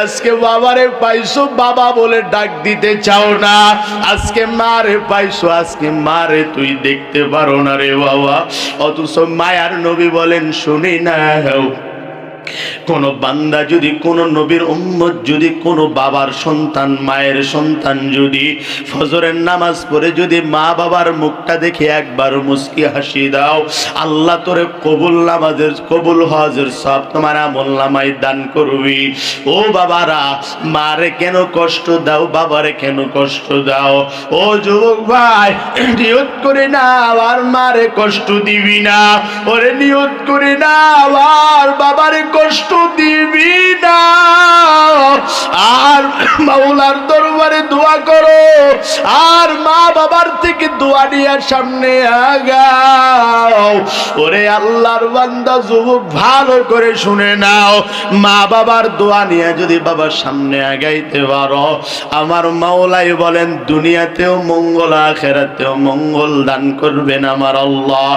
আজকে বাবারে পাইছো, বাবা বলে ডাক দিতে চাও না। আজকে মারে পাইছো, আজকে মারে তুই দেখতে পারো না রে বাবা। অথচ মায়ার নবী বলেন, শুনি না, কোন বান্দা যদি, কোন নবীর উম্মত যদি, কোন বাবার সন্তান, মায়ের সন্তান যদি ফজরের নামাজ পড়ে যদি মা বাবার মুখটা দেখে একবার মুস্কি হাসি দাও, আল্লাহ তোরে কবুল নামাজের, কবুল হজের সব তোমার আমলনামায় দান করবি। ও বাবারা, মারে কেন কষ্ট দাও, বাবারে কেন কষ্ট দাও? ও যুবক ভাই, নিয়ত করে না আবার মারে কষ্ট দিবি না। ওরে নিয়ত করে না আবার বাবারে কষ্ট দিবি না। আর মাওলার দরবারে দোয়া করো, আর মা বাবার থেকে দোয়া নিয়ে সামনে আগাও। ওরে আল্লাহর বান্দা যুবক, ভালো করে শুনে নাও, মা বাবার দোয়া নিয়ে যদি বাবার সামনে আগাইতে পারো, আমার মাওলাই বলেন দুনিয়াতেও মঙ্গল, আখিরাতেও মঙ্গল দান করবেন আমার আল্লাহ।